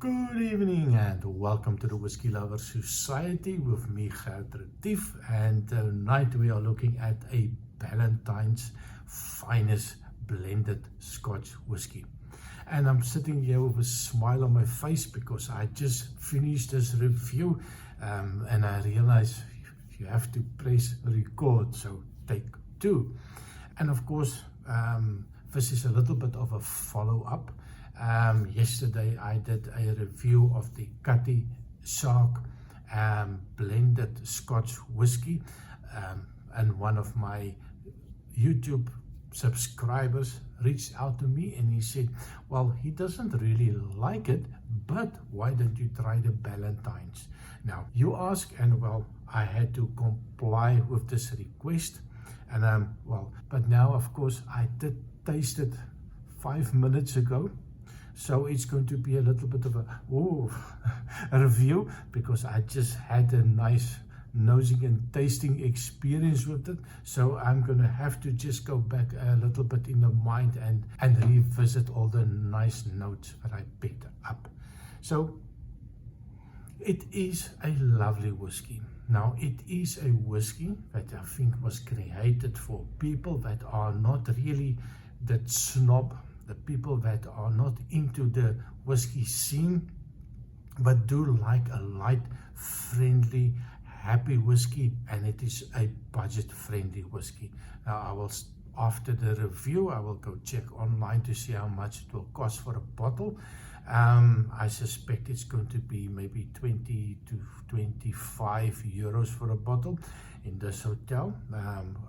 Good evening and welcome to the Whiskey Lovers Society with me, Gert Retief. And tonight we are looking at a Ballantines Finest blended Scotch whiskey. And I'm sitting here with a smile on my face because I just finished this review and I realized you have to press record, so take two. And of course, this is a little bit of a follow-up. Yesterday I did a review of the Cutty Shark blended Scotch whiskey, and one of my YouTube subscribers reached out to me and he said, well, he doesn't really like it, but why don't you try the Ballantines? Now you ask, and well, I had to comply with this request, and but now of course I did taste it 5 minutes ago. So it's going to be a little bit of a review because I just had a nice nosing and tasting experience with it. So I'm going to have to just go back a little bit in the mind and revisit all the nice notes that I picked up. So it is a lovely whiskey. Now it is a whiskey that I think was created for people that are not really that snob, the people that are not into the whiskey scene, but do like a light, friendly, happy whiskey, and it is a budget-friendly whiskey. Now, I will, after the review, I will go check online to see how much it will cost for a bottle. I suspect it's going to be maybe 20 to 25 euros for a bottle. In this hotel,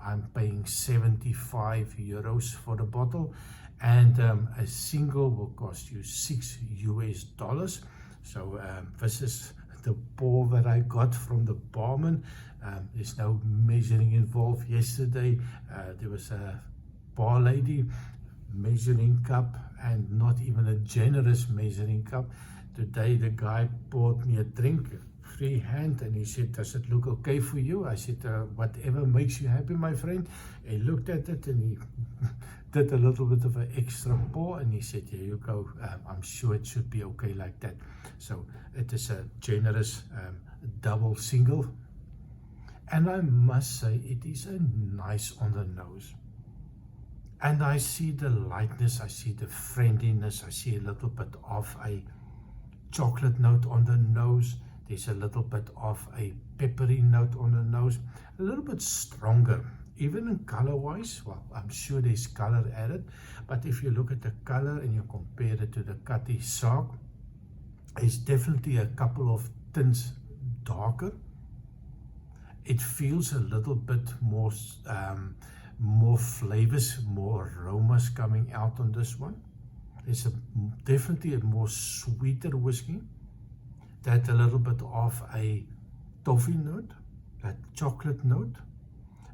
I'm paying 75 euros for the bottle, and a single will cost you $6 US. So this is the pour that I got from the barman. There's no measuring involved. Yesterday there was a bar lady measuring cup, and not even a generous measuring cup. Today the guy poured me a drink, free hand, and he said, does it look okay for you? I said, whatever makes you happy, my friend. He looked at it and he did a little bit of an extra pour, and he said, here you go, I'm sure it should be okay like that. So it is a generous double single, and I must say it is a nice on the nose. And I see the lightness, I see the friendliness, I see a little bit of a chocolate note on the nose. There's a little bit of a peppery note on the nose, a little bit stronger, even in color wise. Well, I'm sure there's color added, but if you look at the color and you compare it to the Cutty Shark, it's definitely a couple of tints darker. It feels a little bit more flavors, more aromas coming out on this one. It's definitely a more sweeter whiskey. That a little bit of a toffee note, that chocolate note,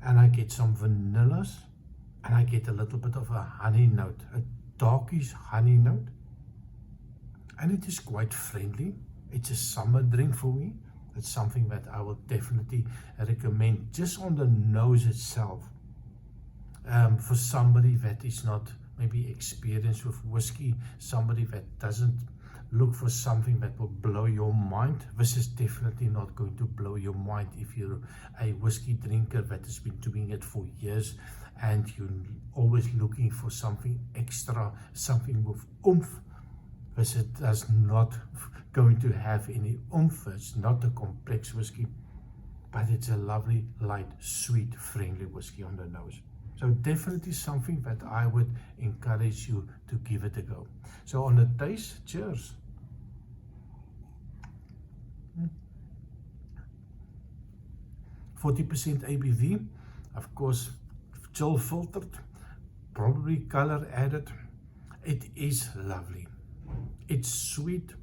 and I get some vanillas, and I get a little bit of a honey note, a darkish honey note, and it is quite friendly. It's a summer drink for me. It's something that I will definitely recommend just on the nose itself. For somebody that is not maybe experienced with whiskey, somebody that doesn't look for something that will blow your mind, this is definitely not going to blow your mind if you're a whiskey drinker that has been doing it for years and you're always looking for something extra, something with oomph. This is not going to have any oomph. It's not a complex whiskey, but it's a lovely, light, sweet, friendly whiskey on the nose. So definitely something that I would encourage you to give it a go. So on the taste, cheers. 40% ABV, of course, chill filtered, probably color added. It is lovely. It's sweet.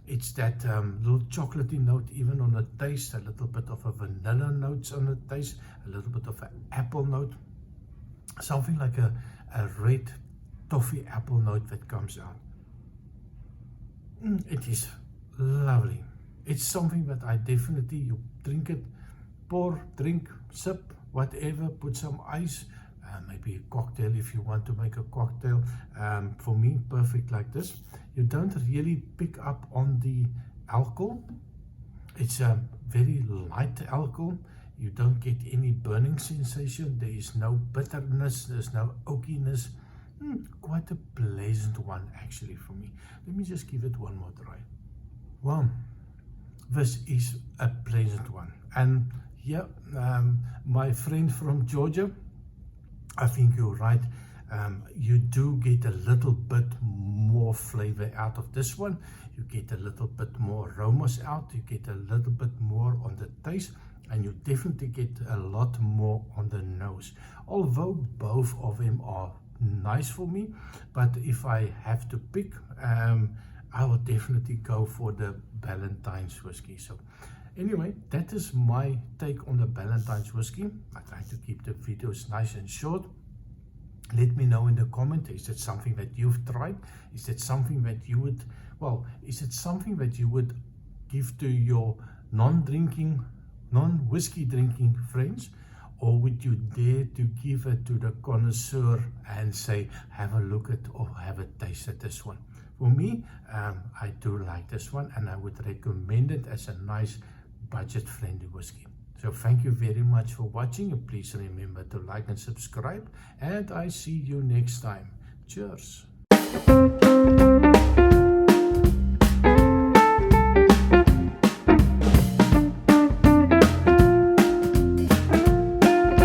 It's that little chocolatey note even on the taste, a little bit of a vanilla notes on the taste, a little bit of an apple note. Something like a red toffee apple note that comes out. It is lovely. It's something that I definitely, you drink it, pour, drink, sip, whatever, put some ice, maybe a cocktail if you want to make a cocktail. For me, perfect like this. You don't really pick up on the alcohol. It's a very light alcohol. You don't get any burning sensation. There is no bitterness. There's no oakiness. Quite a pleasant one actually for me. Let me just give it one more try. Well, this is a pleasant one. And yeah, my friend from Georgia, I think you're right. You do get a little bit more flavor out of this one. You get a little bit more aromas out. You get a little bit more on the taste, and you definitely get a lot more on the nose. Although both of them are nice for me, but if I have to pick, I will definitely go for the Ballantines whiskey. So anyway, that is my take on the Ballantines whiskey. I try to keep the videos nice and short. Let me know in the comment, is it something that you've tried? Is it something that you would, is it something that you would give to your non-whiskey drinking friends? Or would you dare to give it to the connoisseur and say, have a look at or have a taste at this one? For me, I do like this one, and I would recommend it as a nice budget-friendly whiskey. So thank you very much for watching, and please remember to like and subscribe, and I see you next time. Cheers.